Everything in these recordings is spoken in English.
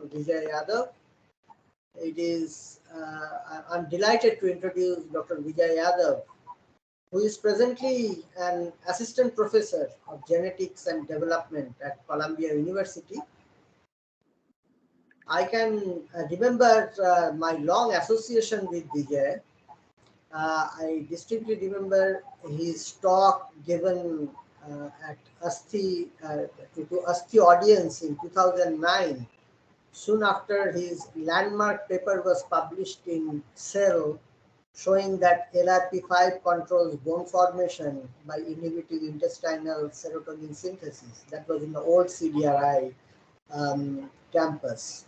Vijay Yadav. I'm delighted to introduce Dr. Vijay Yadav, who is presently an assistant professor of genetics and development at Columbia University. I can remember my long association with Vijay. I distinctly remember his talk given at ASTHI to ASTHI audience in 2009, soon after his landmark paper was published in Cell, showing that LRP5 controls bone formation by inhibiting intestinal serotonin synthesis. That was in the old CDRI campus.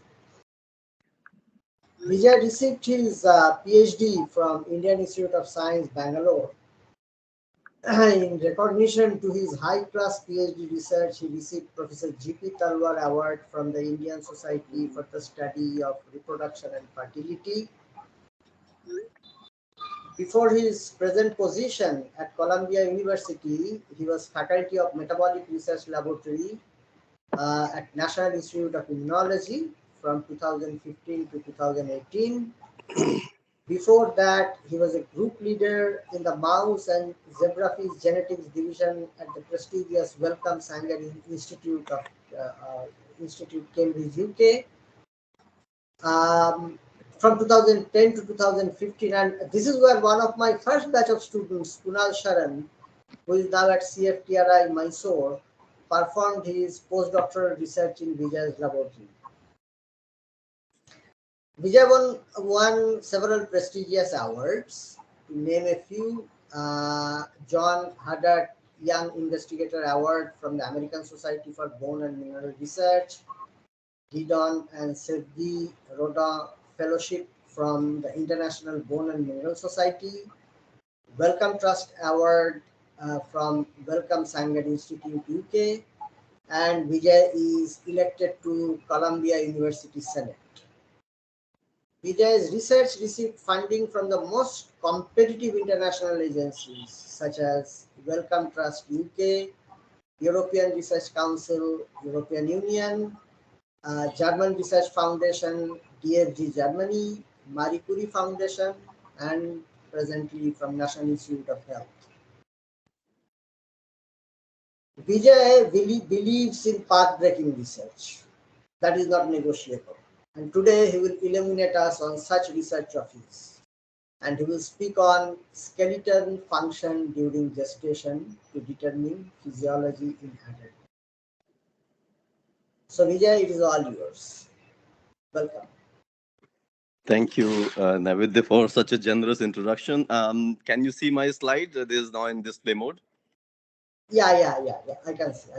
Vijay received his PhD from Indian Institute of Science, Bangalore. In recognition to his high-class PhD research, he received Professor G.P. Talwar Award from the Indian Society for the Study of Reproduction and Fertility. Before his present position at Columbia University, he was faculty of Metabolic Research Laboratory at National Institute of Immunology from 2015 to 2018. Before that, he was a group leader in the mouse and zebrafish genetics division at the prestigious Wellcome Sanger Institute of Institute Cambridge, UK. From 2010 to 2015, and this is where one of my first batch of students, Kunal Sharan, who is now at CFTRI Mysore, performed his postdoctoral research in Vijay's laboratory. Vijay won several prestigious awards. To name a few, John Haddart Young Investigator Award from the American Society for Bone and Mineral Research, Didon and Sergei Rodin Fellowship from the International Bone and Mineral Society, Wellcome Trust Award from Wellcome Sanger Institute, UK, and Vijay is elected to Columbia University Senate. Vijay's research received funding from the most competitive international agencies such as Wellcome Trust UK, European Research Council, European Union, German Research Foundation, DFG Germany, Marie Curie Foundation, and presently from National Institute of Health. Vijay believes in path-breaking research. That is not negotiable. And today he will illuminate us on such research of his. And he will speak on skeleton function during gestation to determine physiology in adult. So Vijay, it is all yours. Welcome. Thank you, Naibedya, for such a generous introduction. Can you see my slide? This is now in display mode. Yeah. I can see.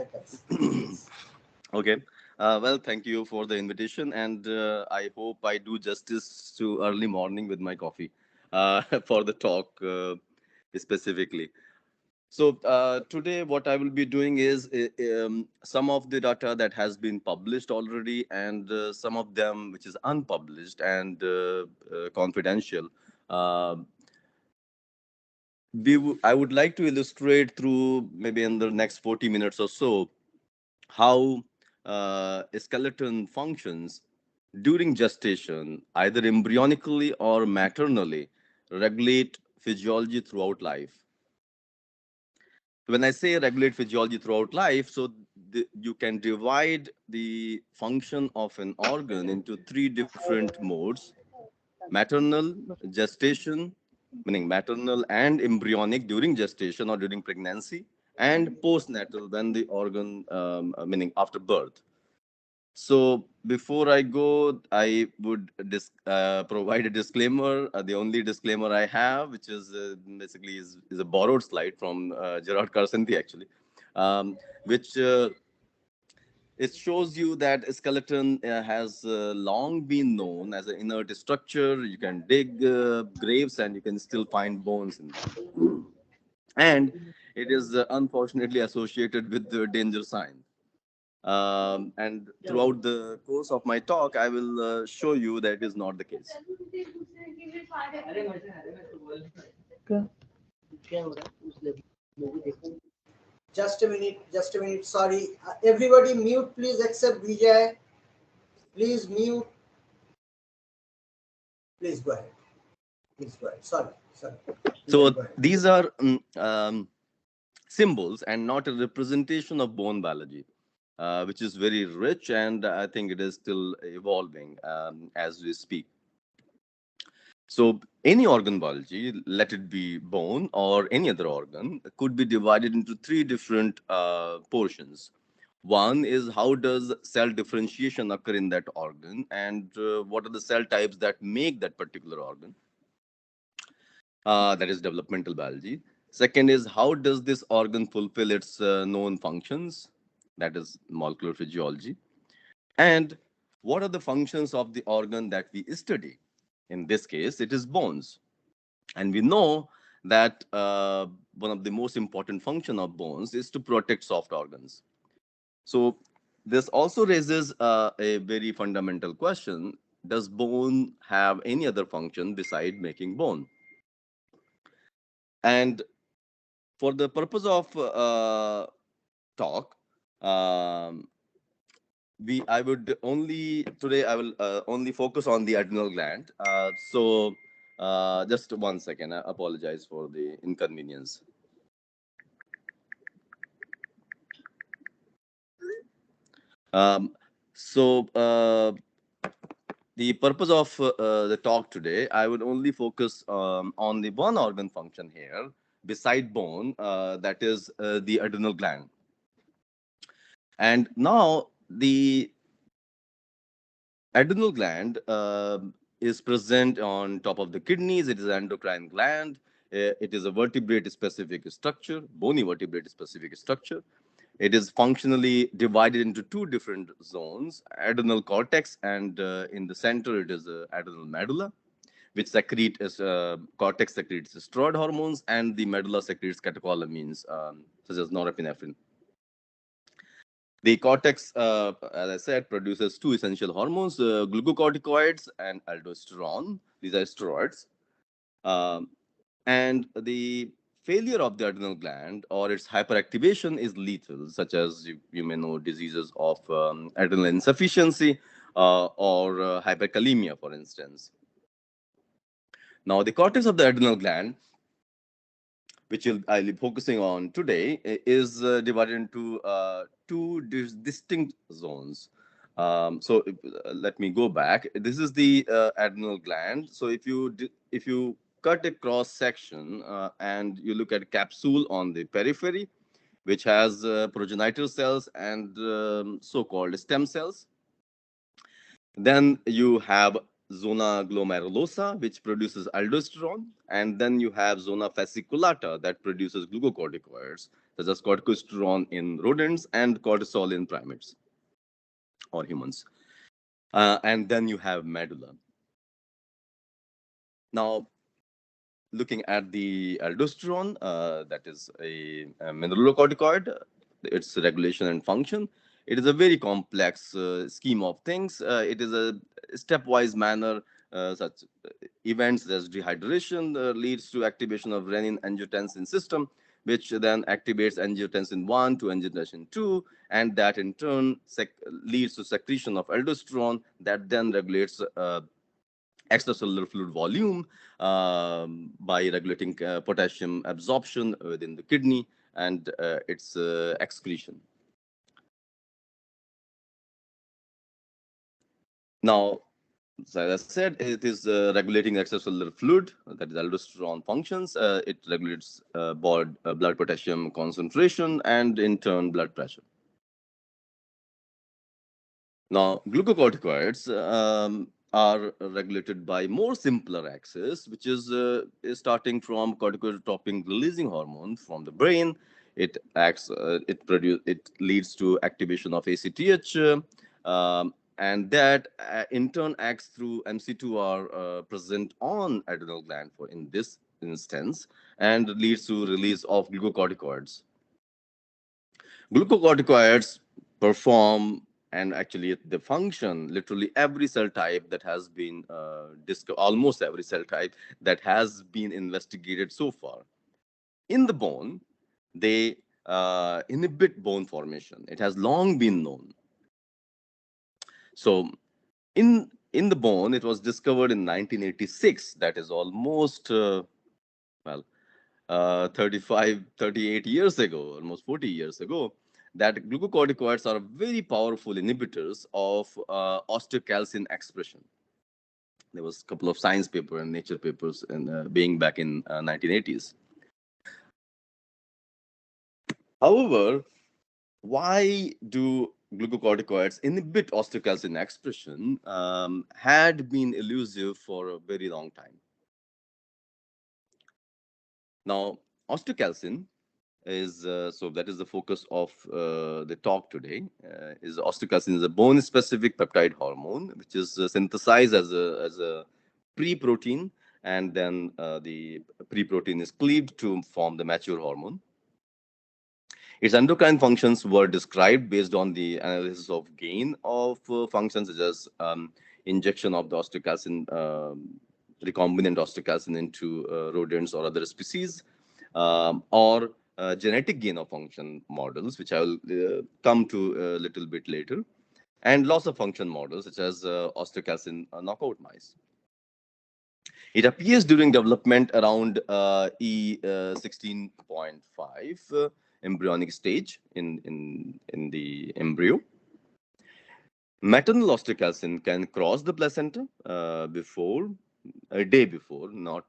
Okay. Well, thank you for the invitation, and I hope I do justice to early morning with my coffee for the talk specifically. So today, what I will be doing is some of the data that has been published already, and some of them which is unpublished and confidential. Uh, I would like to illustrate through maybe in the next 40 minutes or so how a skeleton functions during gestation, either embryonically or maternally, regulate physiology throughout life. When I say regulate physiology throughout life, so you can divide the function of an organ into three different modes: maternal, gestation, meaning maternal and embryonic during gestation or during pregnancy, and postnatal when the organ, meaning after birth. So before I go, I would provide a disclaimer. The only disclaimer I have, which is basically is a borrowed slide from Gerard Karsanthi, actually, which it shows you that a skeleton has long been known as an inert structure. You can dig graves and you can still find bones in them. And it is unfortunately associated with the danger sign. And throughout the course of my talk, I will show you that is not the case. Just a minute. Sorry. Everybody mute, please, except Vijay. Please mute. Please go ahead. Please go ahead. Sorry, sorry. You can So go ahead. these are symbols and not a representation of bone biology, which is very rich, and I think it is still evolving as we speak. So any organ biology, let it be bone or any other organ, could be divided into three different portions. One is how does cell differentiation occur in that organ, and what are the cell types that make that particular organ? That is developmental biology. Second is how does this organ fulfill its known functions? That is molecular physiology. And what are the functions of the organ that we study? In this case, it is bones. And we know that one of the most important function of bones is to protect soft organs. So this also raises a very fundamental question: does bone have any other function beside making bone? And for the purpose of talk, um, we I would only today I will only focus on the adrenal gland. Just 1 second. I apologize for the inconvenience. Um, so the purpose of the talk today, I would only focus on the one organ function here beside bone, that is the adrenal gland. And now the adrenal gland is present on top of the kidneys. It is an endocrine gland. It is a vertebrate specific structure, bony vertebrate specific structure. It is functionally divided into two different zones: adrenal cortex, and in the center, it is adrenal medulla, which secrete cortex secretes steroid hormones, and the medulla secretes catecholamines, such as norepinephrine. The cortex, as I said, produces two essential hormones, glucocorticoids and aldosterone. These are steroids. Um, and the failure of the adrenal gland or its hyperactivation is lethal, such as you may know diseases of adrenal insufficiency or hyperkalemia, for instance. Now, the cortex of the adrenal gland, which I'll be focusing on today, is divided into two distinct zones. Let me go back. This is the adrenal gland. So if you cut a cross section and you look at a capsule on the periphery, which has progenitor cells and so-called stem cells, then you have zona glomerulosa, which produces aldosterone, and then you have zona fasciculata that produces glucocorticoids, such as corticosterone in rodents and cortisol in primates or humans. And then you have medulla. Now, looking at the aldosterone, that is a mineralocorticoid, its regulation and function. It is a very complex scheme of things. It is a stepwise manner. Such events as dehydration leads to activation of renin-angiotensin system, which then activates angiotensin 1 to angiotensin 2, and that in turn leads to secretion of aldosterone that then regulates extracellular fluid volume by regulating potassium absorption within the kidney and its excretion. Now, so as I said, it is regulating extracellular fluid, that is aldosterone functions. It regulates blood potassium concentration and in turn blood pressure. Now, glucocorticoids are regulated by more simpler axis, which is starting from corticotropin releasing hormone from the brain. It acts, it leads to activation of ACTH, and that in turn acts through MC2R present on adrenal gland for in this instance, and leads to release of glucocorticoids. Glucocorticoids perform and actually they function literally every cell type that has been almost every cell type that has been investigated so far. In the bone, they inhibit bone formation. It has long been known. So In the bone, it was discovered in 1986. That is almost well 38 years ago, almost 40 years ago, that glucocorticoids are very powerful inhibitors of osteocalcin expression. There was a couple of science paper and nature papers in, being back in 1980s. However, why do glucocorticoids inhibit osteocalcin expression had been elusive for a very long time. Now, osteocalcin is so that is the focus of the talk today. Is osteocalcin is a bone-specific peptide hormone, which is synthesized as a pre-protein, and then the pre-protein is cleaved to form the mature hormone. Its endocrine functions were described based on the analysis of gain of functions such as injection of the osteocalcin, recombinant osteocalcin into rodents or other species, or genetic gain of function models, which I will come to a little bit later, and loss of function models such as osteocalcin knockout mice. It appears during development around E16.5 embryonic stage in the embryo. Maternal osteocalcin can cross the placenta before a day before, not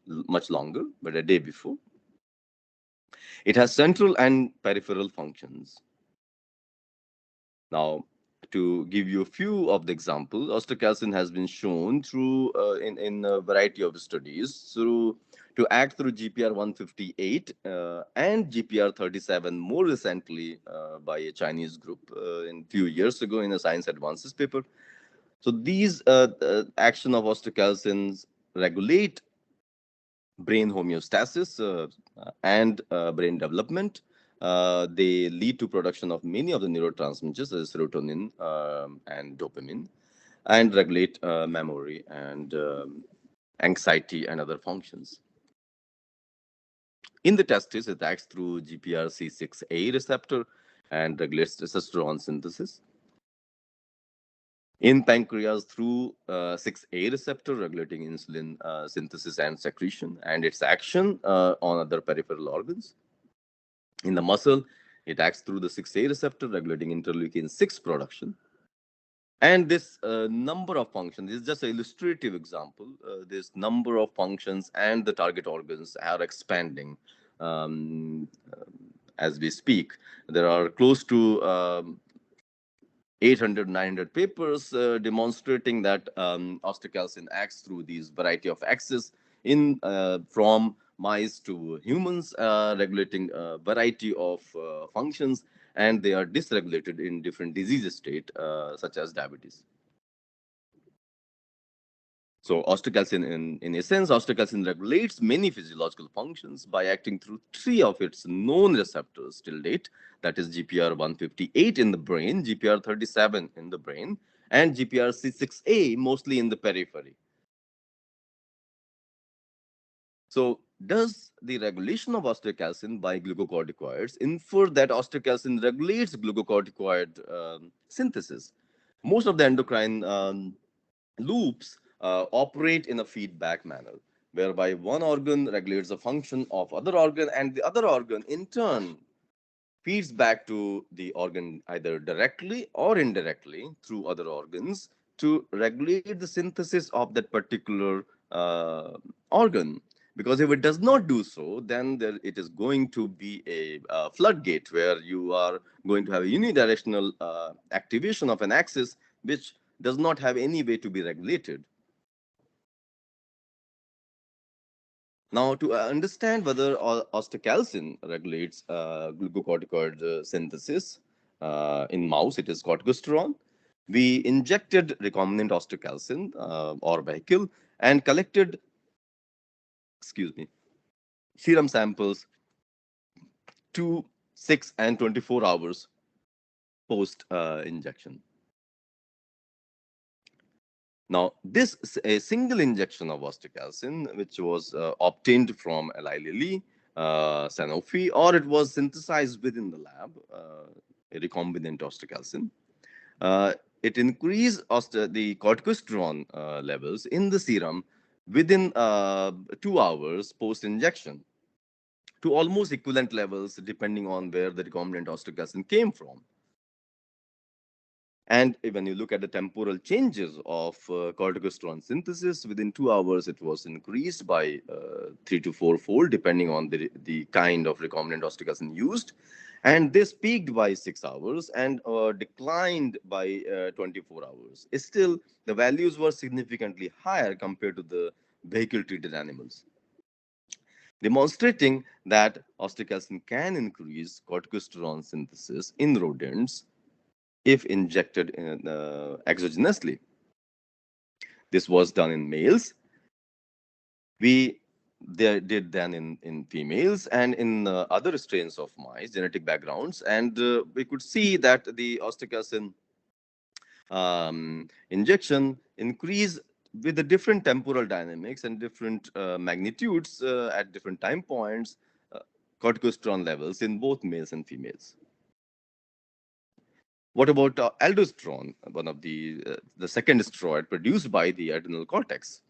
much longer, but a day before. It has central and peripheral functions. Now, to give you a few of the examples, osteocalcin has been shown through in a variety of studies to act through GPR 158 and GPR 37 more recently by a Chinese group in few years ago in a Science Advances paper. So these action of osteocalcins regulate brain homeostasis and brain development. They lead to production of many of the neurotransmitters, serotonin and dopamine, and regulate memory and anxiety and other functions. In the testes, it acts through GPRC6A receptor and regulates testosterone synthesis. In pancreas, through 6A receptor regulating insulin synthesis and secretion, and its action on other peripheral organs. In the muscle, it acts through the 6A receptor regulating interleukin 6 production. And this number of functions is just an illustrative example. This number of functions and the target organs are expanding as we speak. There are close to 800, 900 papers demonstrating that osteocalcin acts through these variety of axes in from mice to humans, regulating a variety of functions, and they are dysregulated in different disease state, such as diabetes. So in essence, osteocalcin regulates many physiological functions by acting through three of its known receptors till date, that is GPR 158 in the brain, GPR 37 in the brain, and GPR C6A mostly in the periphery. So does the regulation of osteocalcin by glucocorticoids infer that osteocalcin regulates glucocorticoid synthesis? Most of the endocrine loops operate in a feedback manner, whereby one organ regulates the function of other organ, and the other organ in turn feeds back to the organ either directly or indirectly through other organs to regulate the synthesis of that particular organ. Because if it does not do so, then it is going to be a floodgate where you are going to have a unidirectional activation of an axis which does not have any way to be regulated. Now, to understand whether osteocalcin regulates glucocorticoid synthesis in mouse, it is corticosterone. We injected recombinant osteocalcin or vehicle and collected, serum samples 2, 6, and 24 hours post injection. Now, this is a single injection of osteocalcin, which was obtained from Eli Lilly, Sanofi, or it was synthesized within the lab, a recombinant osteocalcin. it increased the corticosteroid levels in the serum within 2 hours post injection to almost equivalent levels depending on where the recombinant osteocalcin came from. And when you look at the temporal changes of corticosteroid synthesis, within 2 hours, it was increased by 3 to 4 fold, depending on the kind of recombinant osteocalcin used. And this peaked by 6 hours and declined by 24 hours. Still, the values were significantly higher compared to the vehicle treated animals, demonstrating that osteocalcin can increase corticosteroid synthesis in rodents if injected exogenously. This was done in males. We did then in females and in other strains of mice, genetic backgrounds, and we could see that the osteocalcin injection increase with the different temporal dynamics and different magnitudes at different time points, uh, corticosteroid levels in both males and females. What about aldosterone, one of the second steroid produced by the adrenal cortex?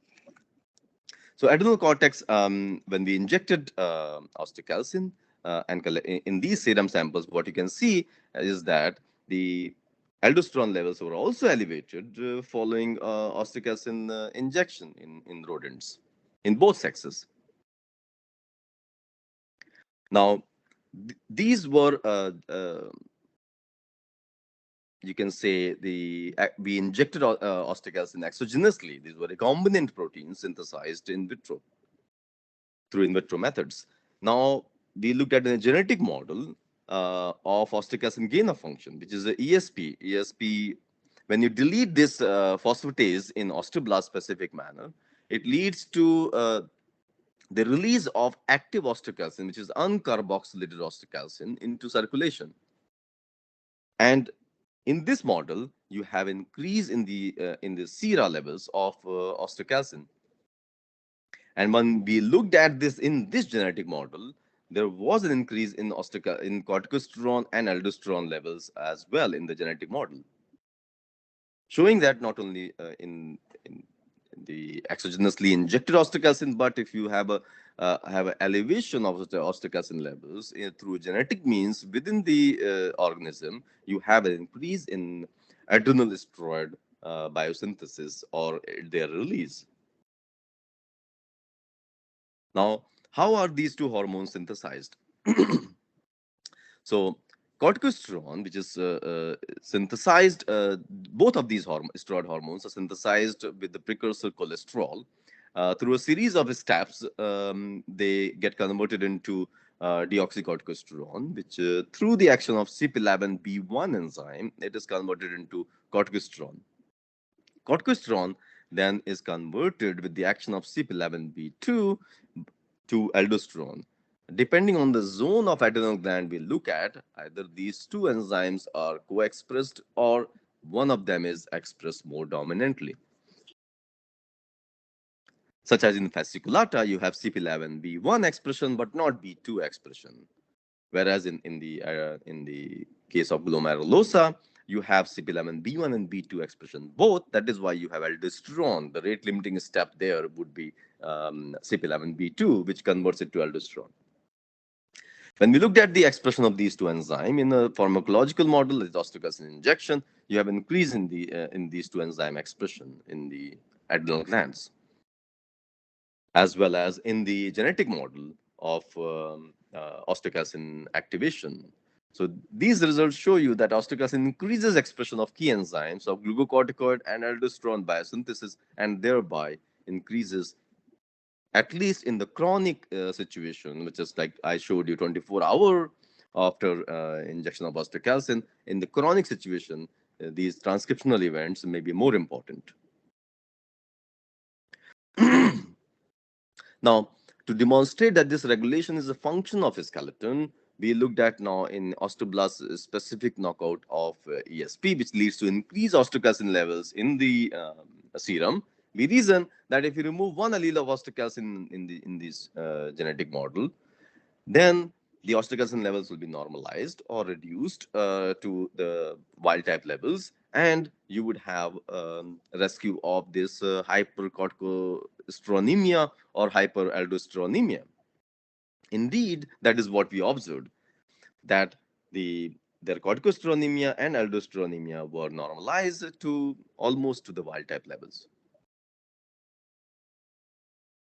So adrenal cortex, when we injected osteocalcin and in these serum samples, what you can see is that the aldosterone levels were also elevated following osteocalcin injection in rodents in both sexes. Now, these were you can say we injected osteocalcin exogenously. These were recombinant proteins synthesized in vitro through in vitro methods. Now we looked at a genetic model of osteocalcin gain of function, which is the ESP. ESP, when you delete this phosphatase in osteoblast specific manner, it leads to the release of active osteocalcin, which is uncarboxylated osteocalcin, into circulation. And in this model, you have increase in the sera levels of osteocalcin. And when we looked at this in this genetic model, there was an increase in in corticosterone and aldosterone levels as well in the genetic model, showing that not only in the exogenously injected osteocalcin, but if you have an elevation of the osteocalcin levels through genetic means within the organism, you have an increase in adrenal steroid biosynthesis or their release. Now, how are these two hormones synthesized? So, corticosterone, which is synthesized, both of these steroid hormones are synthesized with the precursor cholesterol. Through a series of steps, they get converted into deoxycorticosterone, which through the action of CYP11B1 enzyme, it is converted into corticosterone. Corticosterone then is converted with the action of CYP11B2 to aldosterone. Depending on the zone of adrenal gland we look at, either these two enzymes are co-expressed or one of them is expressed more dominantly. Such as in fasciculata, you have CYP11B1 expression but not B2 expression. Whereas in the case of glomerulosa, you have CYP11B1 and B2 expression both. That is why you have aldosterone. The rate limiting step there would be CYP11B2, which converts it to aldosterone. When we looked at the expression of these two enzymes in a pharmacological model, the osteocalcin injection, you have an increase in these two enzyme expression in the adrenal glands, as well as in the genetic model of osteocalcin activation. So these results show you that osteocalcin increases expression of key enzymes of glucocorticoid and aldosterone biosynthesis, and thereby increases, at least in the chronic situation, which is like I showed you 24-hour after injection of osteocalcin. In the chronic situation, these transcriptional events may be more important. Now, to demonstrate that this regulation is a function of a skeleton, we looked at now in osteoblast specific knockout of ESP, which leads to increased osteocalcin levels in the serum. We reason that if you remove one allele of osteocalcin in this genetic model, then the osteocalcin levels will be normalized or reduced to the wild type levels, and you would have rescue of this hypercorticosteronemia or hyperaldosteronemia. Indeed, that is what we observed, that their corticosteronemia and aldosteronemia were normalized to almost to the wild type levels.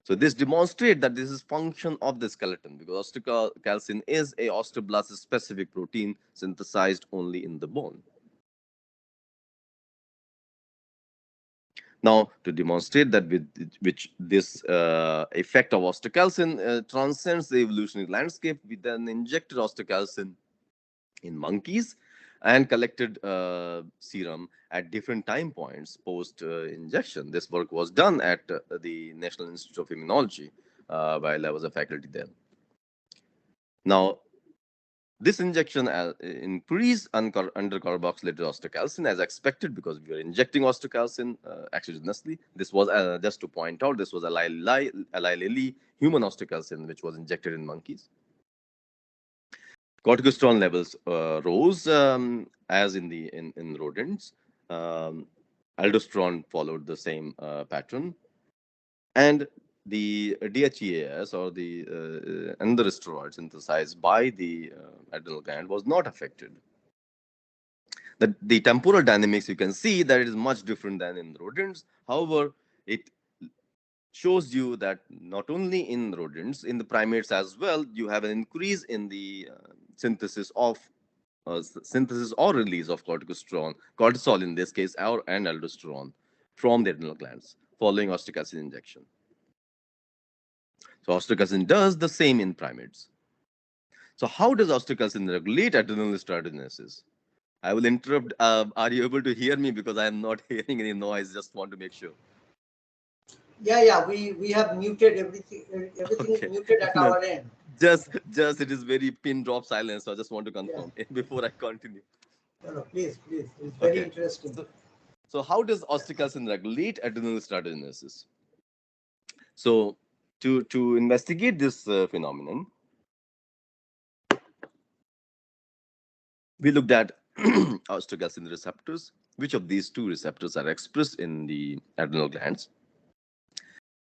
So this demonstrates that this is function of the skeleton, because osteocalcin is a osteoblast specific protein synthesized only in the bone. Now, to demonstrate that with which this effect of osteocalcin transcends the evolutionary landscape, we then injected osteocalcin in monkeys and collected serum at different time points post injection. This work was done at the National Institute of Immunology while I was a faculty there. Now, this injection increased undercarboxylated osteocalcin as expected, because we were injecting osteocalcin exogenously. This was, just to point out, this was Eli Lilly human osteocalcin, which was injected in monkeys. Corticosterone levels rose as in rodents. Aldosterone followed the same pattern, and the DHEAS, or the another steroid synthesized by the adrenal gland, was not affected. The temporal dynamics, you can see that it is much different than in rodents. However, it shows you that not only in rodents, in the primates as well, you have an increase in the synthesis or release of cortisol in this case, and aldosterone from the adrenal glands following osteocalcin injection. So osteocalcin does the same in primates. So how does osteocalcin regulate adrenal steroidogenesis? I will interrupt. Are you able to hear me? Because I am not hearing any noise. Just want to make sure. Yeah. We have muted everything. Everything is Okay. muted at No, our end. just it is very pin drop silence. So I just want to Yeah. confirm before I continue. No. Please. It's very Okay. interesting. So how does osteocalcin regulate adrenal steroidogenesis? So to investigate this phenomenon, we looked at osteocalcin receptors. Which of these two receptors are expressed in the adrenal glands?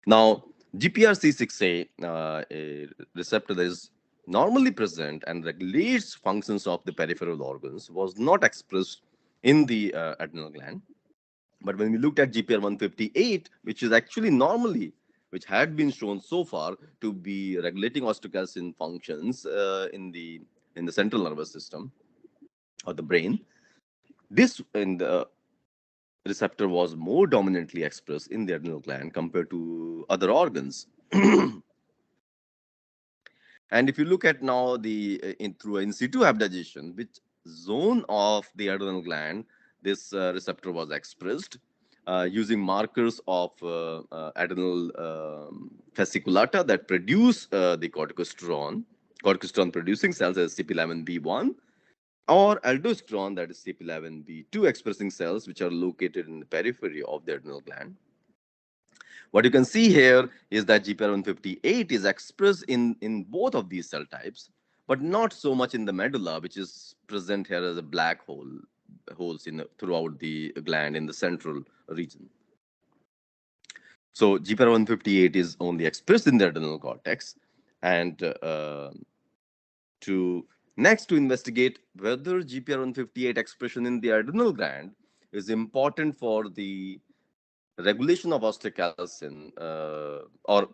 Now, GPRC6A, a receptor that is normally present and regulates functions of the peripheral organs, was not expressed in the adrenal gland. But when we looked at GPR158, which is actually normally, which had been shown so far to be regulating osteocalcin functions in the central nervous system or the brain, this in the receptor was more dominantly expressed in the adrenal gland compared to other organs. And if you look at now through in situ hybridization, which zone of the adrenal gland this receptor was expressed, using markers of adrenal fasciculata that produce the corticosterone producing cells as CP11B1, or aldosterone, that is CP11B2 expressing cells, which are located in the periphery of the adrenal gland. What you can see here is that GPR158 is expressed in both of these cell types, but not so much in the medulla, which is present here as a black holes throughout the gland in the central region. So GPR158 is only expressed in the adrenal cortex, and to investigate whether GPR158 expression in the adrenal gland is important for the regulation of osteocalcin, or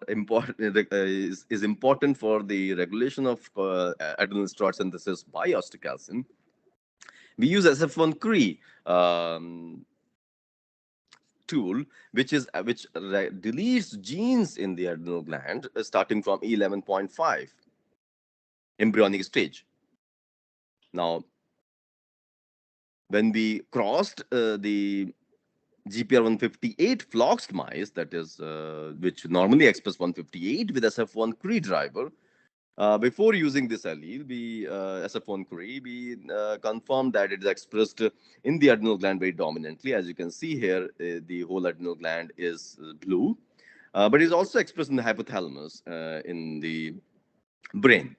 is important for the regulation of adrenal steroid synthesis by osteocalcin, we use SF1-CRE tool, which deletes genes in the adrenal gland starting from E11.5 embryonic stage. Now, when we crossed the GPR158 floxed mice, that is, which normally express 158 with SF1-CRE driver, before using this allele, SF1-CRE, we confirmed that it is expressed in the adrenal gland very dominantly. As you can see here, the whole adrenal gland is blue, but it is also expressed in the hypothalamus in the brain.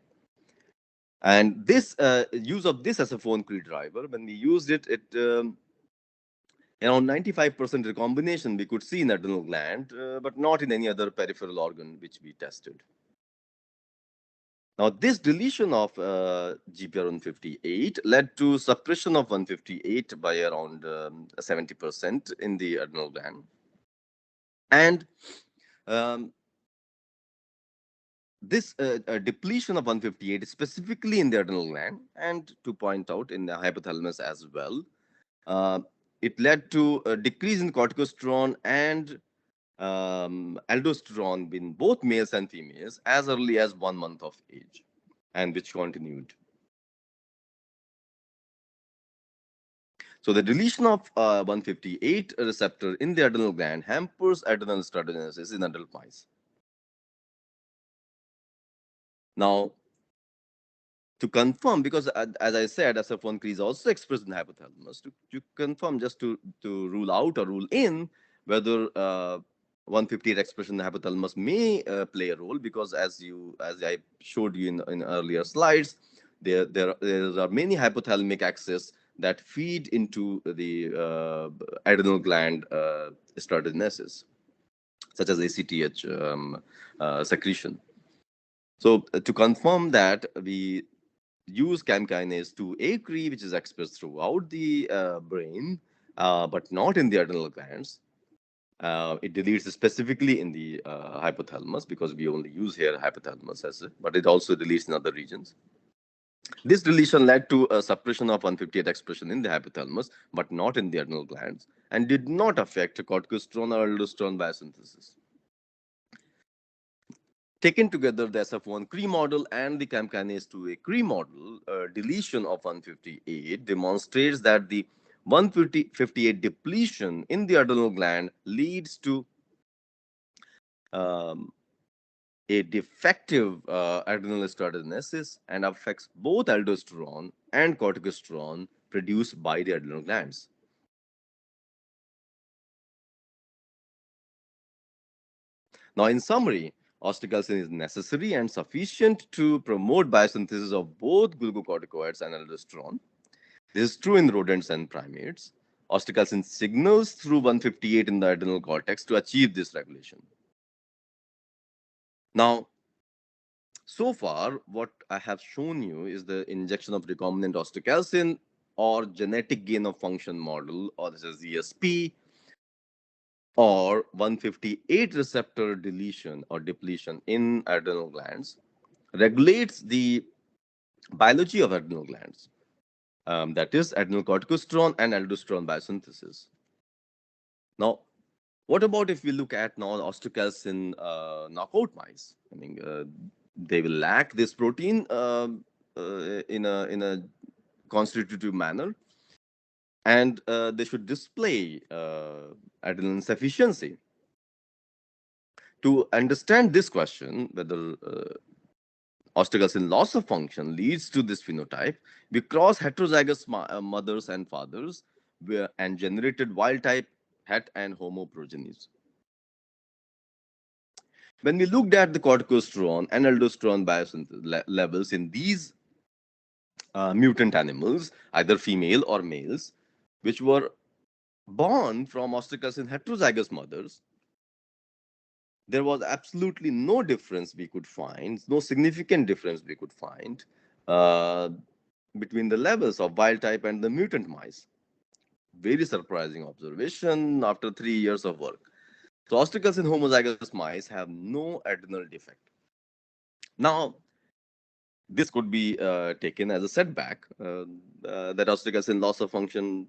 And this use of this SF1-CRE driver, when we used it, Around 95% recombination we could see in adrenal gland, but not in any other peripheral organ which we tested. Now, this deletion of GPR158 led to suppression of 158 by around 70% in the adrenal gland. And um, this depletion of 158 specifically in the adrenal gland, and to point out in the hypothalamus as well, uh, it led to a decrease in corticosterone and aldosterone in both males and females as early as 1 month of age, and which continued. So the deletion of 158 receptor in the adrenal gland hampers adrenal steroidogenesis in adult mice. Now, to confirm, because as I said, SF1 is also expressed in the hypothalamus, to confirm, just to rule out or rule in whether 158 expression in the hypothalamus may play a role, because as I showed you in earlier slides, there are many hypothalamic axes that feed into the adrenal gland steroidogenesis, such as ACTH secretion. So to confirm that, we use CAM kinase 2A Cree, which is expressed throughout the brain, but not in the adrenal glands. It deletes specifically in the hypothalamus, because we only use here hypothalamus as it, but it also deletes in other regions. This deletion led to a suppression of 158 expression in the hypothalamus, but not in the adrenal glands, and did not affect corticosterone or aldosterone biosynthesis. Taken together, the SF1 Cree model and the CAM kinase 2A Cree model, deletion of 158 demonstrates that the 158 depletion in the adrenal gland leads to um, a defective adrenal steroidogenesis and affects both aldosterone and corticosterone produced by the adrenal glands. Now, in summary, osteocalcin is necessary and sufficient to promote biosynthesis of both glucocorticoids and aldosterone. This is true in rodents and primates. Osteocalcin signals through 158 in the adrenal cortex to achieve this regulation. Now, so far, what I have shown you is the injection of recombinant osteocalcin or genetic gain of function model, or this is ESP, or 158 receptor deletion or depletion in adrenal glands regulates the biology of adrenal glands, that is adrenal corticosterone and aldosterone biosynthesis. Now, what about if we look at now osteocalcin knockout mice? I mean, they will lack this protein in a constitutive manner, and they should display adrenal insufficiency. To understand this question, whether osteocalcin loss of function leads to this phenotype, we cross heterozygous mothers and fathers and generated wild type het and homo progenies. When we looked at the corticosterone and aldosterone biosynthesis levels in these mutant animals, either female or males, which were born from osteocalcin heterozygous mothers, there was absolutely no difference we could find, no significant difference we could find uh, between the levels of wild type and the mutant mice. Very surprising observation after 3 years of work. So osteocalcin homozygous mice have no adrenal defect. Now, this could be taken as a setback, that osteocalcin loss of function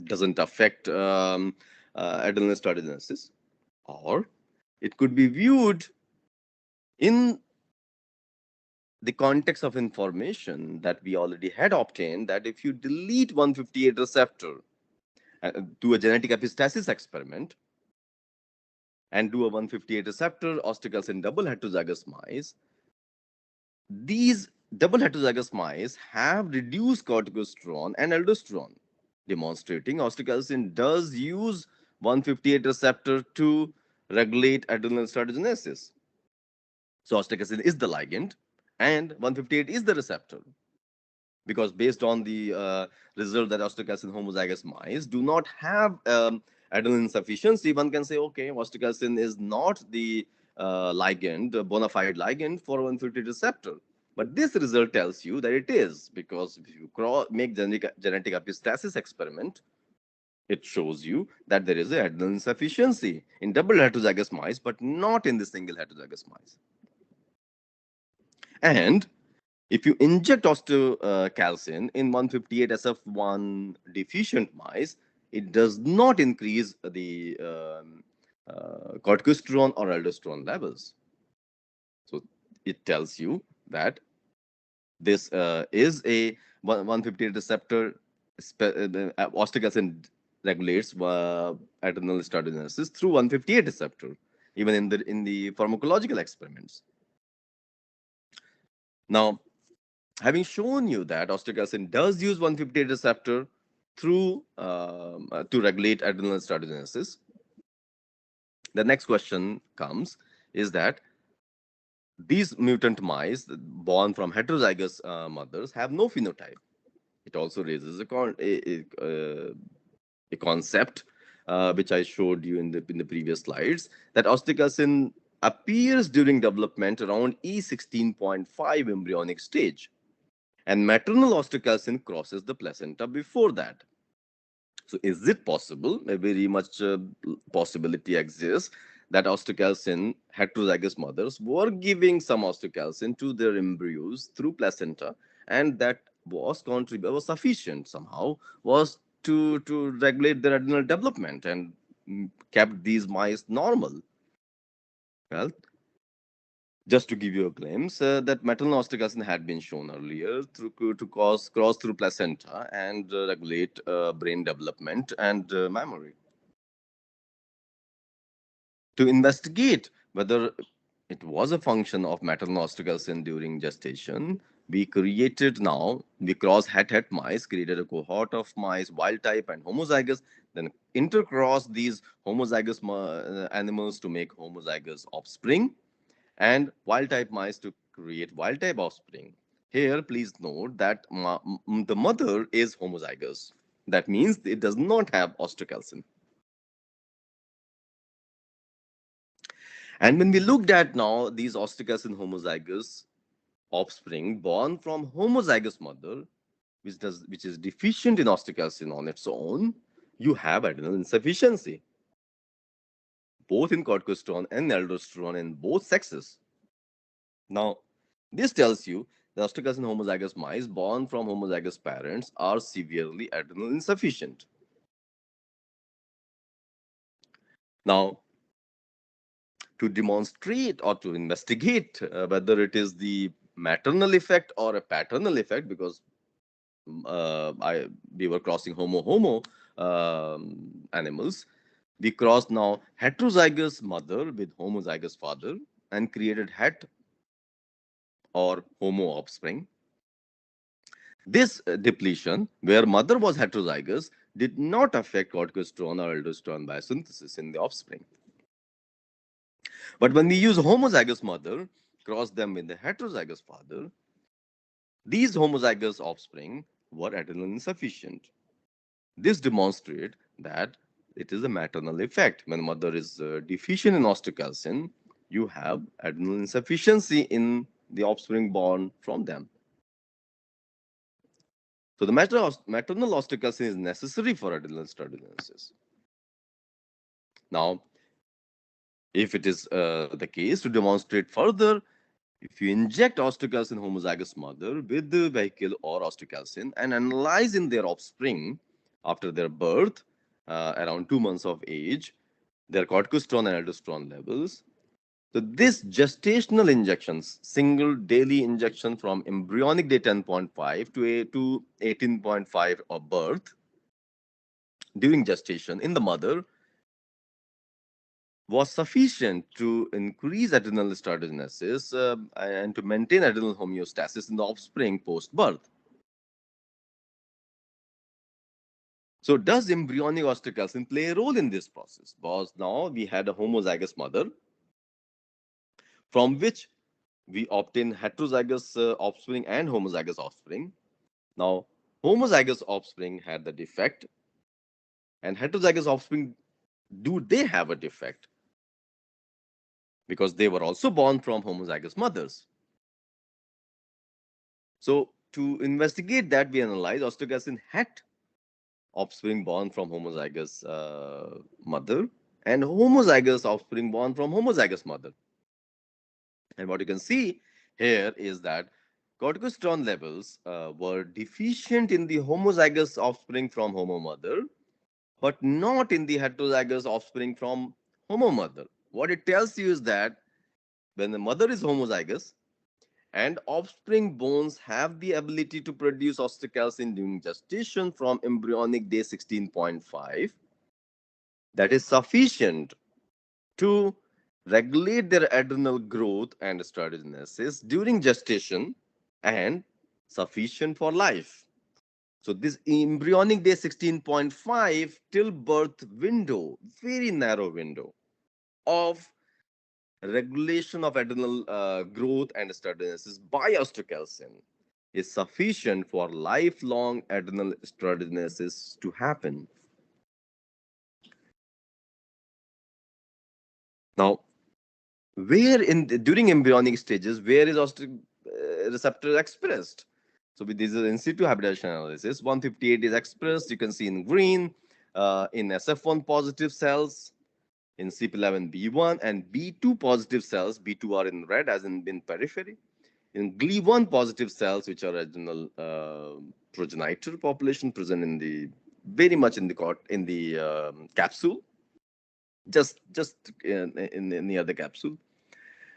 doesn't affect adrenal steroidogenesis, or it could be viewed in the context of information that we already had obtained, that if you delete 158 receptor do a genetic epistasis experiment and do a 158 receptor osteocalcin double heterozygous mice, these double heterozygous mice have reduced corticosterone and aldosterone, demonstrating osteocalcin does use 158 receptor to regulate adrenal steroidogenesis. So osteocalcin is the ligand and 158 is the receptor. because based on the result that osteocalcin homozygous mice do not have adrenal insufficiency, one can say, okay, osteocalcin is not the ligand, bona fide ligand for 150 receptor. But this result tells you that it is, because if you make genetic epistasis experiment, it shows you that there is a adrenal insufficiency in double heterozygous mice, but not in the single heterozygous mice. And if you inject osteocalcin in 158 SF1 deficient mice, it does not increase the corticosterone or aldosterone levels. So it tells you that this is a 158 receptor. Osteocalcin regulates adrenal steroidogenesis through 158 receptor, even in the pharmacological experiments. Now, having shown you that osteocalcin does use 158 receptor through to regulate adrenal steroidogenesis, the next question comes is that these mutant mice born from heterozygous mothers have no phenotype. It also raises a concept which I showed you in the previous slides, that osteocalcin appears during development around E16.5 embryonic stage, and maternal osteocalcin crosses the placenta before that. So is it possible? A very much possibility exists that osteocalcin heterozygous mothers were giving some osteocalcin to their embryos through placenta, and that was sufficient somehow, was to regulate their adrenal development and kept these mice normal. Well, just to give you a glimpse, that maternal osteocalcin had been shown earlier to cross through placenta and regulate brain development and memory. To investigate whether it was a function of maternal osteocalcin during gestation, we cross het mice, created a cohort of mice, wild type and homozygous, then intercrossed these homozygous animals to make homozygous offspring, and wild type mice to create wild type offspring. Here, please note that the mother is homozygous. That means it does not have osteocalcin. And when we looked at now these osteocalcin homozygous offspring born from homozygous mother, which is deficient in osteocalcin on its own, you have adrenal insufficiency, both in corticosterone and aldosterone in both sexes. Now, this tells you the osteocalcin homozygous mice born from homozygous parents are severely adrenal insufficient. Now, to demonstrate or to investigate whether it is the maternal effect or a paternal effect, because we were crossing homo animals, we crossed now heterozygous mother with homozygous father and created het or homo offspring. This depletion, where mother was heterozygous, did not affect corticosterone or aldosterone biosynthesis in the offspring. But when we use homozygous mother, cross them with the heterozygous father, these homozygous offspring were adrenal insufficient. This demonstrates that it is a maternal effect. When mother is deficient in osteocalcin, you have adrenal insufficiency in the offspring born from them. So the maternal osteocalcin is necessary for adrenal steroidogenesis. Now, if it is the case, to demonstrate further, if you inject osteocalcin homozygous mother with the vehicle or osteocalcin and analyze in their offspring after their birth, around 2 months of age, their corticosterone and aldosterone levels. So this gestational injections, single daily injection from embryonic day 10.5 to 18.5 of birth during gestation in the mother was sufficient to increase adrenal steroidogenesis and to maintain adrenal homeostasis in the offspring post-birth. So does embryonic osteocalcin play a role in this process? Because now we had a homozygous mother from which we obtain heterozygous offspring and homozygous offspring. Now, homozygous offspring had the defect, and heterozygous offspring, do they have a defect? Because they were also born from homozygous mothers. So, to investigate that, we analyze osteocalcin het offspring born from homozygous mother and homozygous offspring born from homozygous mother. And what you can see here is that corticosteroid levels were deficient in the homozygous offspring from homo mother, but not in the heterozygous offspring from homo mother. What it tells you is that when the mother is homozygous, and offspring bones have the ability to produce osteocalcin during gestation from embryonic day 16.5, that is sufficient to regulate their adrenal growth and steroidogenesis during gestation and sufficient for life. So this embryonic day 16.5 till birth window, very narrow window of regulation of adrenal growth and steroidogenesis by osteocalcin is sufficient for lifelong adrenal steroidogenesis to happen. Now, where during embryonic stages, where is receptor expressed? So with this in situ hybridization analysis, 158 is expressed. You can see in green in SF1 positive cells, in CP11B1 and B2 positive cells. B2 are in red as in periphery. In GLI1 positive cells, which are adrenal progenitor population present in the very much in the capsule, just near the capsule,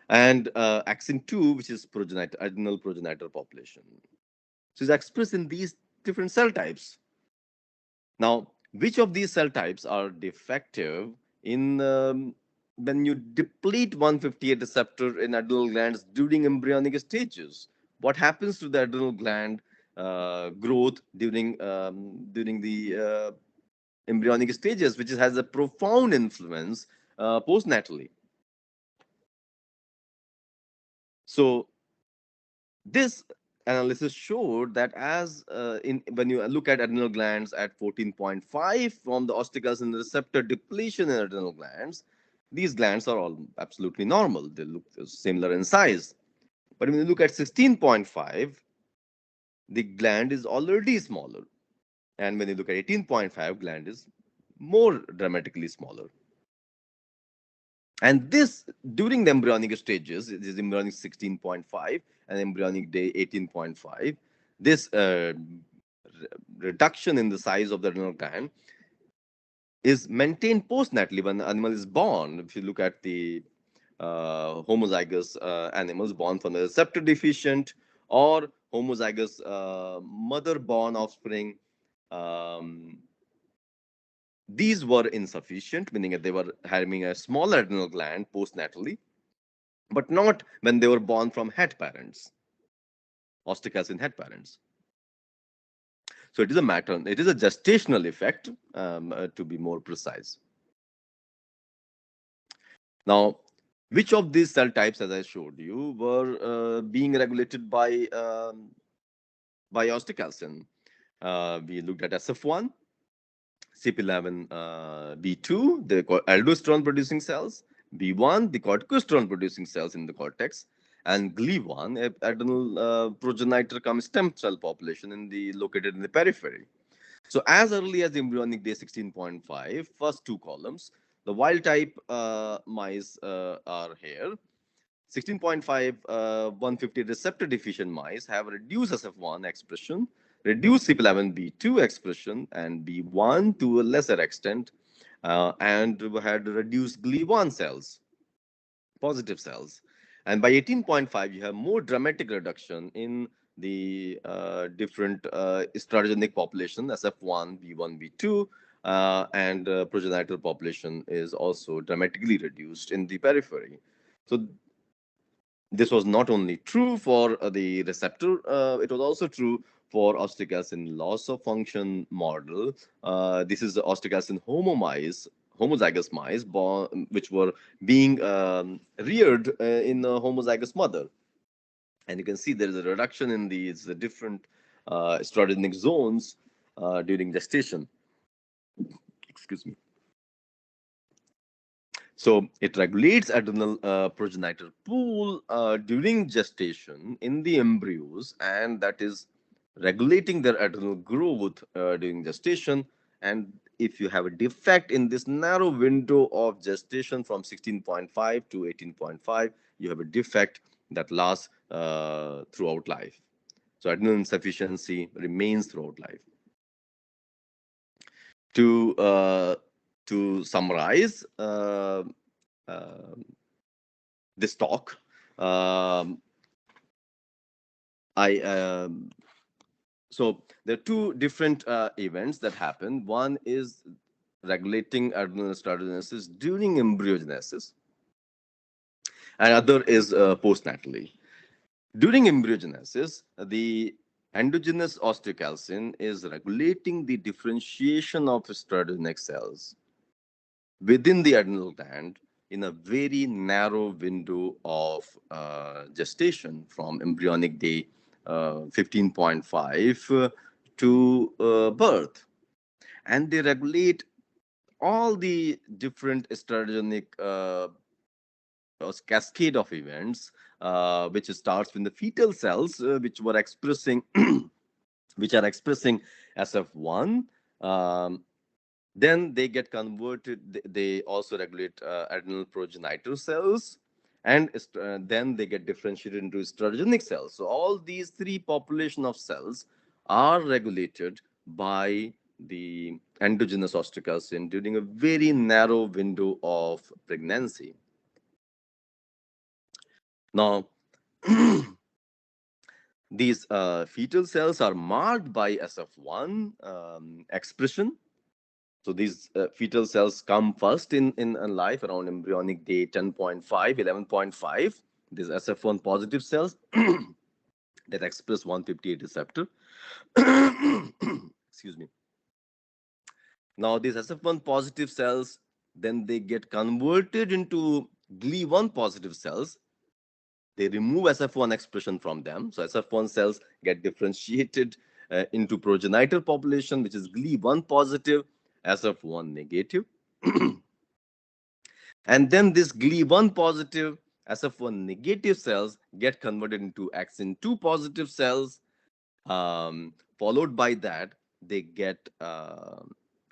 and axin 2, which is adrenal progenitor population. So it's expressed in these different cell types. Now, which of these cell types are defective in when you deplete 158 receptor in adrenal glands during embryonic stages? What happens to the adrenal gland growth during the embryonic stages, which has a profound influence postnatally? So this analysis showed that as in when you look at adrenal glands at 14.5 from the osteocalcin receptor depletion in adrenal glands, these glands are all absolutely normal. They look similar in size. But when you look at 16.5, the gland is already smaller. And when you look at 18.5, gland is more dramatically smaller. And this during the embryonic stages, it is embryonic 16.5 and embryonic day 18.5. This reduction in the size of the adrenal gland is maintained postnatally when the animal is born. If you look at the homozygous animals born from the receptor deficient or homozygous mother born offspring, um, these were insufficient, meaning that they were having a small adrenal gland postnatally, but not when they were born from het parents, osteocalcin het parents. So it is a matter, it is a gestational effect, to be more precise. Now, which of these cell types, as I showed you, were being regulated by osteocalcin? We looked at SF1, CP11 B2, the aldosterone producing cells, B1, the corticosterone producing cells in the cortex, and GLI1, adrenal progenitor cum stem cell population located in the periphery. So as early as embryonic day 16.5, first two columns, the wild type mice are here. 16.5 150 receptor deficient mice have reduced SF1 expression, reduced CYP11B2 expression, and B1 to a lesser extent, and had reduced GLI1 cells, positive cells. And by 18.5, you have more dramatic reduction in the different estrogenic population, SF1, B1, B2, and progenitor population is also dramatically reduced in the periphery. So this was not only true for the receptor, it was also true for osteocalcin loss of function model. This is the osteocalcin homozygous mice born, which were being reared in a homozygous mother. And you can see there is a reduction in these different estrogenic zones during gestation. Excuse me. So it regulates adrenal progenitor pool during gestation in the embryos, and that is regulating their adrenal growth during gestation. And if you have a defect in this narrow window of gestation from 16.5 to 18.5, you have a defect that lasts throughout life. So adrenal insufficiency remains throughout life. To summarize uh, this talk, um, I so there are two different events that happen. One is regulating adrenal steroidogenesis during embryogenesis, and other is postnatally. During embryogenesis, the endogenous osteocalcin is regulating the differentiation of steroidogenic cells within the adrenal gland in a very narrow window of gestation from embryonic day 15.5 to birth. And they regulate all the different estrogenic cascade of events, which starts with the fetal cells, which were expressing, which are expressing SF1. Then they get converted. They also regulate adrenal progenitor cells, and then they get differentiated into estrogenic cells. So all these three population of cells are regulated by the endogenous osteocalcin during a very narrow window of pregnancy. Now, these fetal cells are marked by SF1 expression. So these fetal cells come first in life around embryonic day 10.5, 11.5. These SF1 positive cells that express 158 receptor. Excuse me. Now these SF1 positive cells, then they get converted into GLI1 positive cells. They remove SF1 expression from them. So SF1 cells get differentiated into progenitor population, which is GLI1 positive, SF1 negative. And then this GLI1 positive, SF1 negative cells get converted into axin 2 positive cells. Followed by that, they get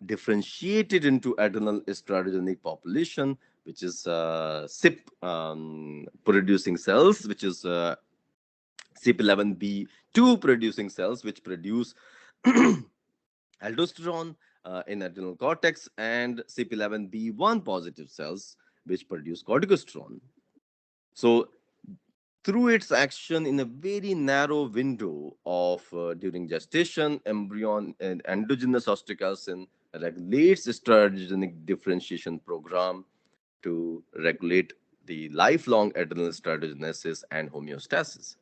differentiated into adrenal estrogenic population, which is CYP producing cells, which is CYP11B2 producing cells, which produce aldosterone in adrenal cortex, and CYP11B1 positive cells, which produce corticosterone. So, through its action in a very narrow window of during gestation, embryon and endogenous osteocalcin regulates estrogenic differentiation program to regulate the lifelong adrenal steroidogenesis and homeostasis.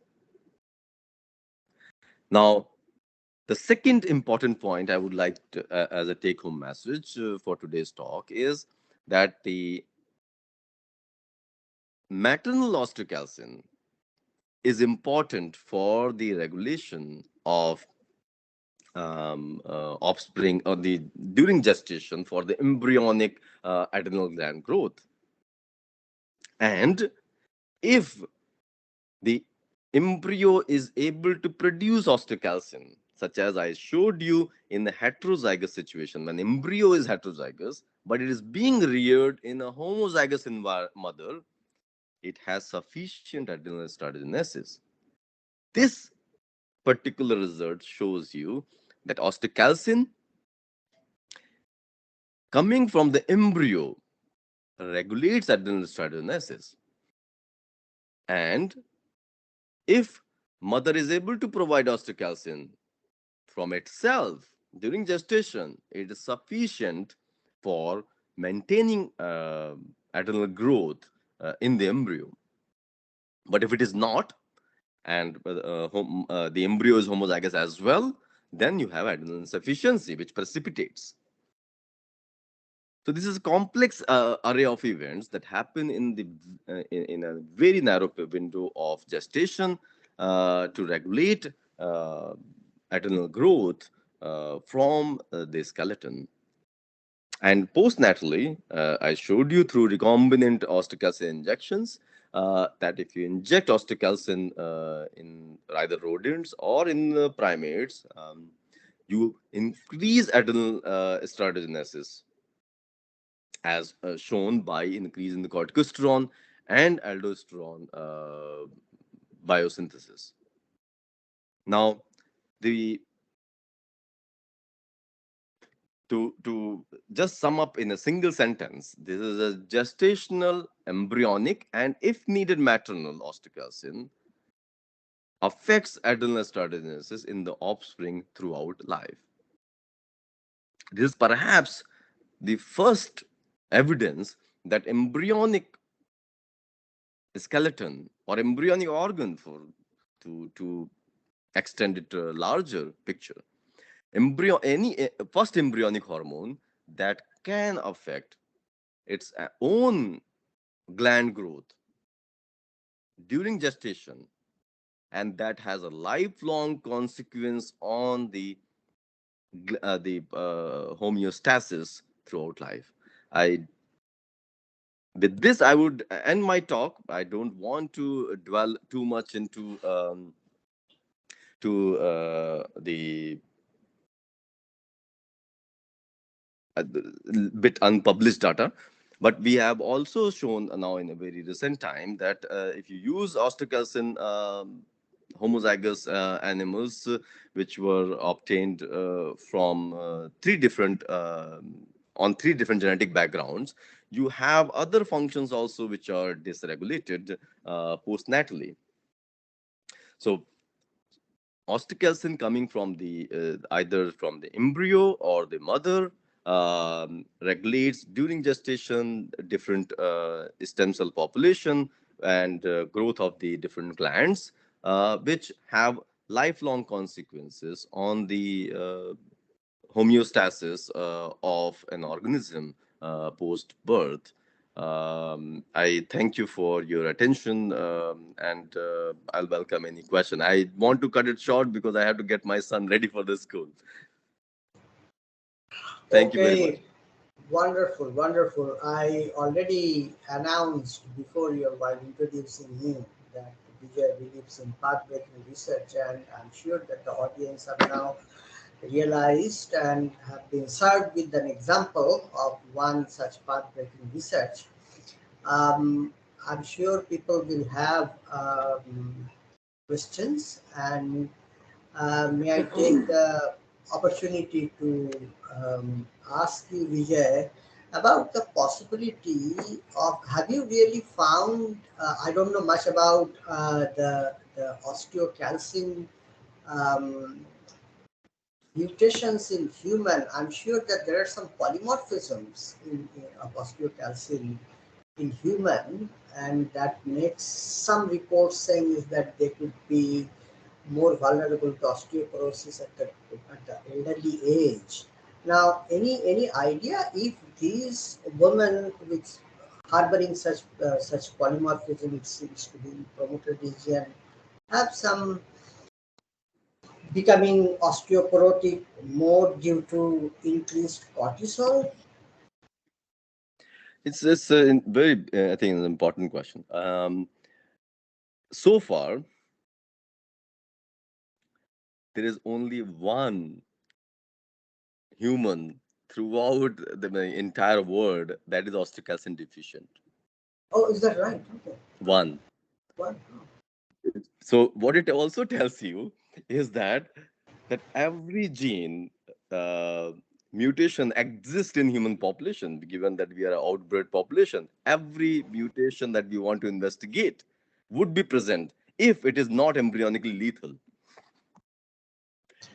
Now, the second important point I would like to, as a take-home message for today's talk, is that the maternal osteocalcin is important for the regulation of offspring or the during gestation for the embryonic adrenal gland growth. And if the embryo is able to produce osteocalcin, such as I showed you in the heterozygous situation, when embryo is heterozygous, but it is being reared in a homozygous mother, it has sufficient adrenal steroidogenesis. This particular result shows you that osteocalcin coming from the embryo regulates adrenal steroidogenesis. And if mother is able to provide osteocalcin from itself during gestation, it is sufficient for maintaining adrenal growth in the embryo. But if it is not, and the embryo is homozygous as well, then you have adrenal insufficiency, which precipitates. So this is a complex array of events that happen in the in a very narrow window of gestation to regulate adrenal growth from the skeleton. And postnatally, I showed you through recombinant osteocalcin injections that if you inject osteocalcin in either rodents or in primates, you increase adrenal steroidogenesis, as shown by increase in the corticosterone and aldosterone biosynthesis. Now, the to just sum up in a single sentence, this is a gestational, embryonic, and if needed, maternal osteocalcin affects adrenal steroidogenesis in the offspring throughout life. This is perhaps the first evidence that embryonic skeleton or embryonic organ, for to extend it to a larger picture, any first embryonic hormone that can affect its own gland growth during gestation, and that has a lifelong consequence on the homeostasis throughout life. I With this, I would end my talk. I don't want to dwell too much into the bit unpublished data. But we have also shown now in a very recent time that if you use osteocalcin homozygous animals, which were obtained from three different on three different genetic backgrounds, you have other functions also which are dysregulated postnatally. So osteocalcin coming from the either from the embryo or the mother regulates during gestation different stem cell population and growth of the different glands, which have lifelong consequences on the homeostasis of an organism post birth. I thank you for your attention, and I'll welcome any question. I want to cut it short because I have to get my son ready for the school. Thank you very much. Okay, wonderful, wonderful. I already announced before you while introducing him that Vijay believes in path-breaking research, and I'm sure that the audience have now realized and have been served with an example of one such path-breaking research. I'm sure people will have questions, and may I take the opportunity to ask you, Vijay, about the possibility of have you really found? I don't know much about the osteocalcin um, mutations in human. I'm sure that there are some polymorphisms of osteocalcin in human, and that makes some reports saying is that they could be more vulnerable to osteoporosis at the elderly age. Now, any idea if these women with harboring such polymorphism, it seems to be in promoter region, have some becoming osteoporotic more due to increased cortisol? It's a very, I think, an important question. So far, there is only one human throughout the entire world that is osteocalcin deficient. Oh, is that right? Okay. One. One. So what it also tells you is that every gene uh, mutation exists in human population. Given that we are an outbred population, every mutation that we want to investigate would be present if it is not embryonically lethal.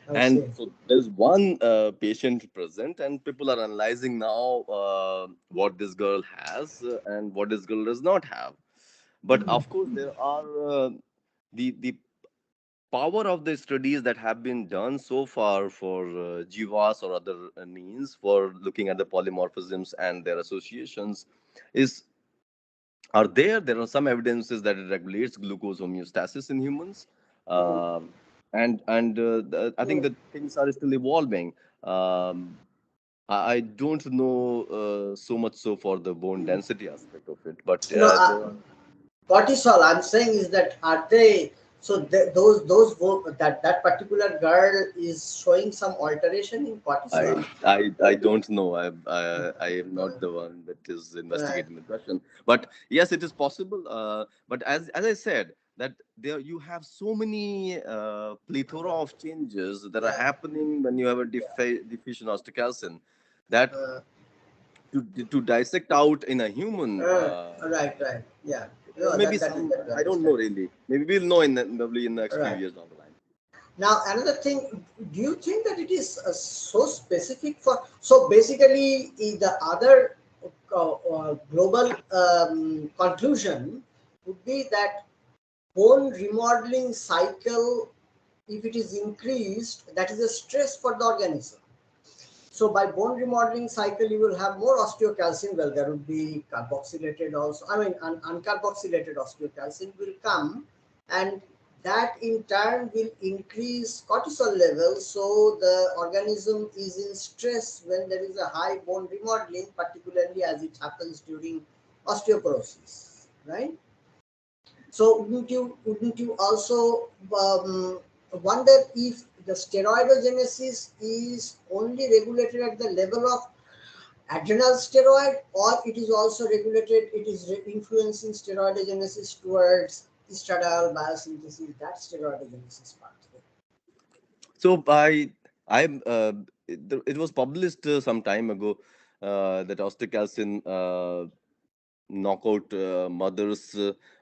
I And see. so there's one patient present, and people are analyzing now what this girl has and what this girl does not have. But of course, there are the power of the studies that have been done so far for jivas or other means for looking at the polymorphisms and their associations is are there. There are some evidences that it regulates glucose homeostasis in humans. I think Mm. that things are still evolving. Um, I don't know so much so for the bone density aspect of it, but No, there are. cortisol. I'm saying is that are they so that particular girl is showing some alteration in cortisol. I don't know. I am Uh, not the one that is right. investigating the question. But yes, it is possible. But as I said, that there you have so many plethora of changes that are Yeah. happening when you have a deficient osteocalcin, that Uh, to dissect out in a human. right. Right. Yeah. No, Maybe that is some, that we I don't know understand. really. Maybe we'll know probably in the next few Right. years down the line. Now, another thing, do you think that it is so specific for? So basically, the other global conclusion would be that bone remodeling cycle, if it is increased, that is a stress for the organism. So by bone remodeling cycle, you will have more osteocalcin. Well, there would be carboxylated also. I mean, uncarboxylated osteocalcin will come, and that in turn will increase cortisol levels. So the organism is in stress when there is a high bone remodeling, particularly as it happens during osteoporosis, right? So wouldn't you also wonder if the steroidogenesis is only regulated at the level of adrenal steroid, or it is also regulated? It is influencing steroidogenesis towards estradiol biosynthesis. That steroidogenesis part. So I'm it was published some time ago that osteocalcin knockout mothers,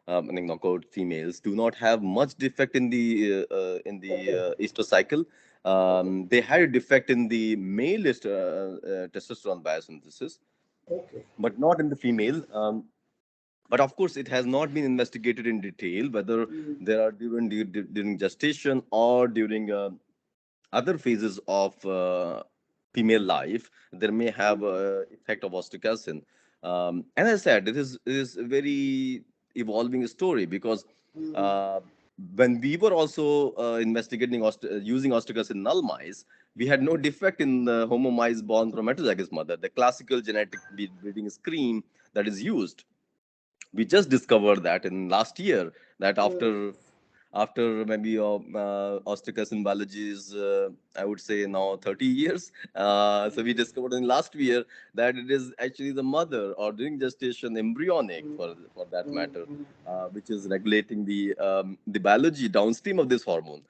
I mean, knockout females do not have much defect in the Okay. ester cycle. Okay. They had a defect in the male testosterone biosynthesis, Okay. but not in the female. But of course, it has not been investigated in detail whether Mm, there are during gestation or during other phases of female life, there may have mm, a effect of osteocalcin. And as I said, it is a very evolving story because mm, uh, when we were also investigating using osteocalcin in null mice, we had no defect in the homo mice born from heterozygous mother, the classical genetic breeding scheme that is used. We just discovered that in last year, that mm, after maybe osteocalcin biology is I would say now 30 years. So we discovered in last year that it is actually the mother or during gestation embryonic mm, for that mm, matter, mm, which is regulating the biology downstream of this hormone.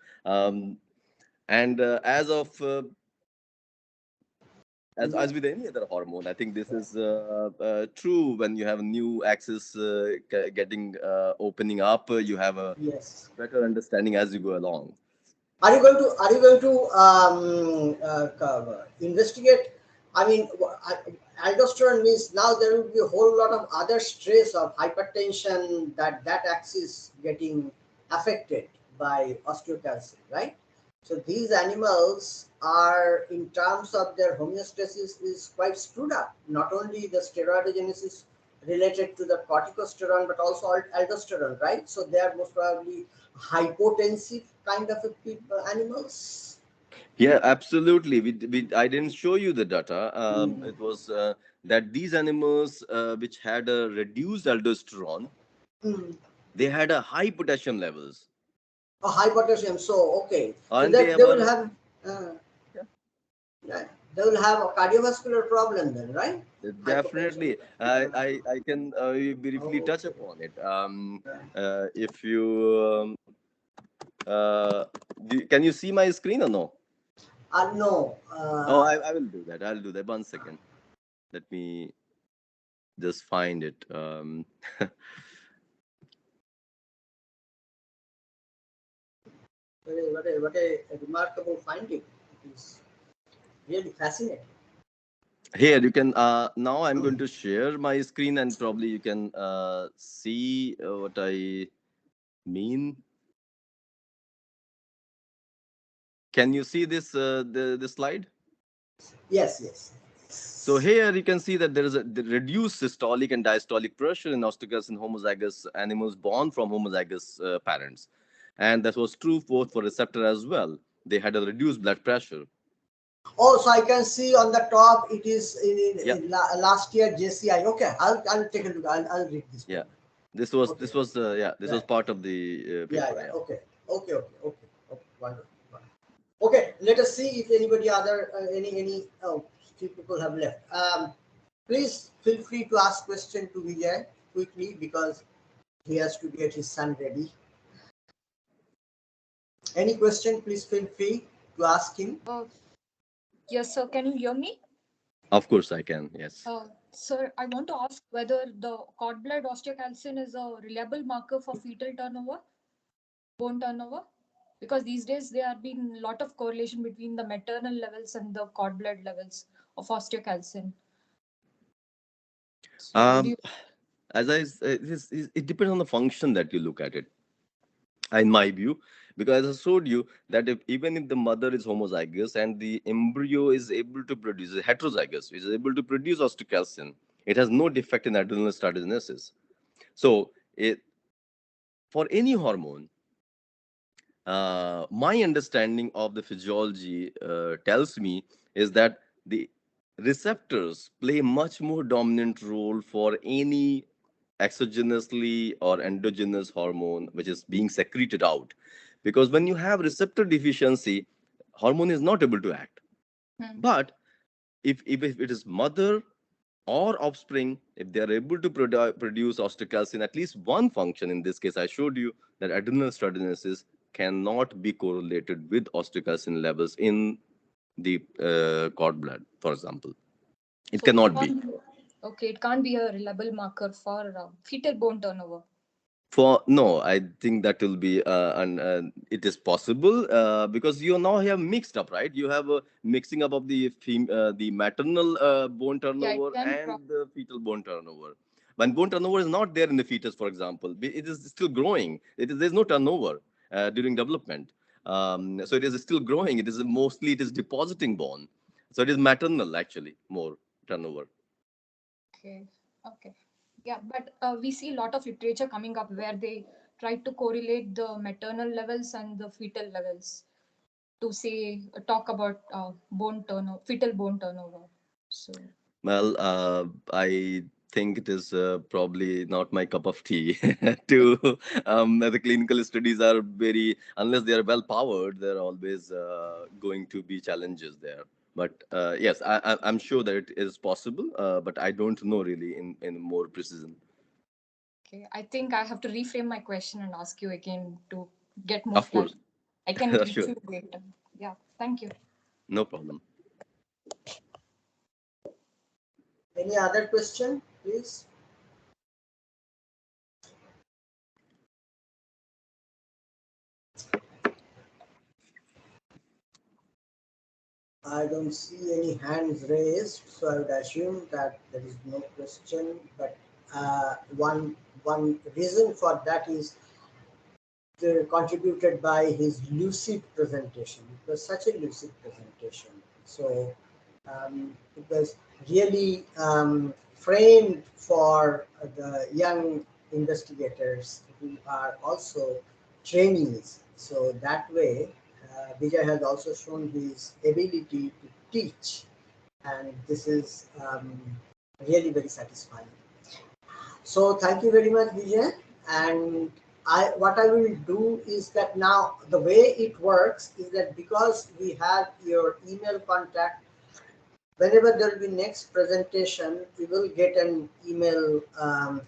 And as of mm. as with any other hormone, I think this is true. When you have a new axis getting opening up, you have a Yes. better understanding as you go along. Investigate? I mean, aldosterone means now there will be a whole lot of other stress of hypertension, that axis getting affected by osteocalcin, right? So these animals are, in terms of their homeostasis, is quite screwed up. Not only the steroidogenesis related to the corticosterone, but also aldosterone, right? So they are most probably hypotensive kind of a animals. Yeah, absolutely. I didn't show you the data. Mm. It was that these animals which had a reduced aldosterone, Mm. they had a high potassium levels, A high potassium. So okay, so and they that they will were. have uh, yeah, they will have a cardiovascular problem then, right? Hypertension. Definitely, I can briefly Oh, touch okay. upon it. Right. If you can you see my screen or no? No. Oh, I will do that. I'll do that. One second. Let me just find it. What a remarkable finding. It is really fascinating. Here you can. Now I'm going to share my screen, and probably you can see what I mean. Can you see this the slide? Yes, yes. So here you can see that there is a reduced systolic and diastolic pressure in osteogenesis in homozygous animals born from homozygous parents. And that was true both for receptor as well. They had a reduced blood pressure. Oh, so I can see on the top it is Yeah, last year JCI. Okay, I'll take a look. I'll read this yeah. paper. Okay. This was Right. part of the Yeah, paper. yeah. Yeah. Okay. Okay. Wonderful. Okay. Let us see if anybody other any few people have left. Please feel free to ask question to Vijay quickly because he has to get his son ready. Any question? Please feel free to ask him. Yes, sir. Can you hear me? Of course, I can. Yes. Sir, I want to ask whether the cord blood osteocalcin is a reliable marker for fetal turnover, bone turnover, because these days there have been a lot of correlation between the maternal levels and the cord blood levels of osteocalcin. So, do Um, you? as it depends on the function that you look at it. In my view, because as I showed you that even if the mother is homozygous and the embryo is able to produce heterozygous, which is able to produce osteocalcin, it has no defect in adrenal stenosis. So, for any hormone, my understanding of the physiology tells me is that the receptors play much more dominant role for any exogenously or endogenous hormone which is being secreted out, because when you have receptor deficiency, hormone is not able to act. Hmm. But if it is mother or offspring, if they are able to produce osteocalcin, at least one function, in this case I showed you that adrenal stenosis cannot be correlated with osteocalcin levels in the cord blood, for example. It So it cannot be. can't. Okay, it can't be a reliable marker for fetal bone turnover. For no, I think that will be and it is possible because you now have mixed up, right? You have a mixing up of the maternal bone Yeah, it turnover can cross. and the fetal bone turnover. When bone turnover is not there in the fetus, for example, it is still growing. There's no turnover during development, so it is still growing. It is depositing bone, so it is maternal actually more turnover. Okay, okay. Yeah, but we see a lot of literature coming up where they try to correlate the maternal levels and the fetal levels to say talk about bone turnover, fetal bone turnover. So Well, I think it is probably not my cup of tea. To The clinical studies are very, unless they are well powered, there are always going to be challenges there. But yes, I'm sure that it is possible, but I don't know really in more precision. okay, I think I have to reframe my question and ask you again to get more Of clarity. course, I can reach sure, you later. Yeah, thank you. no problem. Any other question, please? I don't see any hands raised, so I would assume that there is no question. But one reason for that is contributed by his lucid presentation. It was such a lucid presentation. So it was really framed for the young investigators who are also trainees. So that way, Vijay has also shown his ability to teach, and this is really very satisfying. So thank you very much, Vijay. And what I will do is that now the way it works is that because we have your email contact, whenever there will be next presentation, you will get an email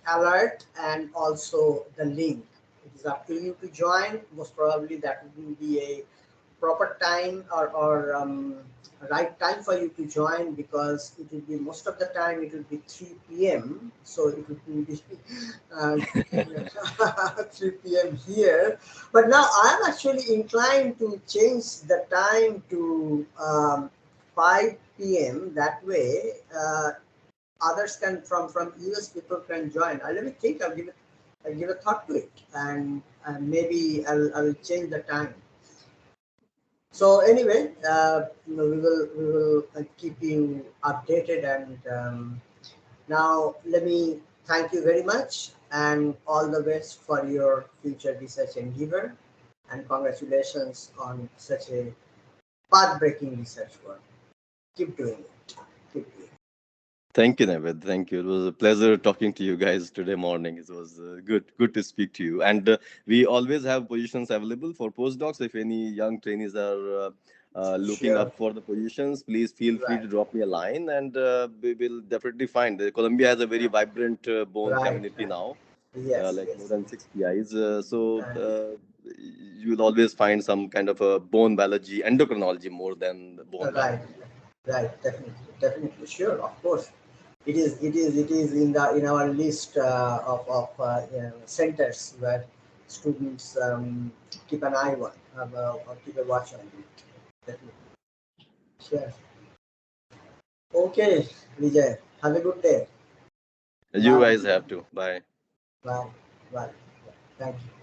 alert and also the link. It is up to you to join. Most probably that will be a proper time or right time for you to join, because it will be most of the time it will be 3 p.m. So it will be uh, 3 p.m. here. But now I'm actually inclined to change the time to 5 p.m. That way, others can from US people can join. Let me think. I'll give a thought to it, and maybe I'll change the time. So anyway, we will keep you updated, and now let me thank you very much and all the best for your future research endeavor. and congratulations on such a path-breaking research work. Keep doing it. Keep doing it. Thank you, Navid. Thank you. It was a pleasure talking to you guys today morning. It was good to speak to you. And we always have positions available for postdocs. If any young trainees are looking Sure. up for the positions, please feel free Right. to drop me a line, and we will definitely find. Colombia has a very vibrant bone Right. community Right. now, Yes. like more Yes. than six PIs. Right. You will always find some kind of a bone biology, endocrinology more than the bone Right. biology. Right. Definitely. Definitely. Sure. Of course. It is in our list of centers where students keep an eye on or keep a watch on it. Definitely. Sure. Okay, Vijay. Have a good day. You Bye. guys have to. Bye. Bye. Bye. Thank you.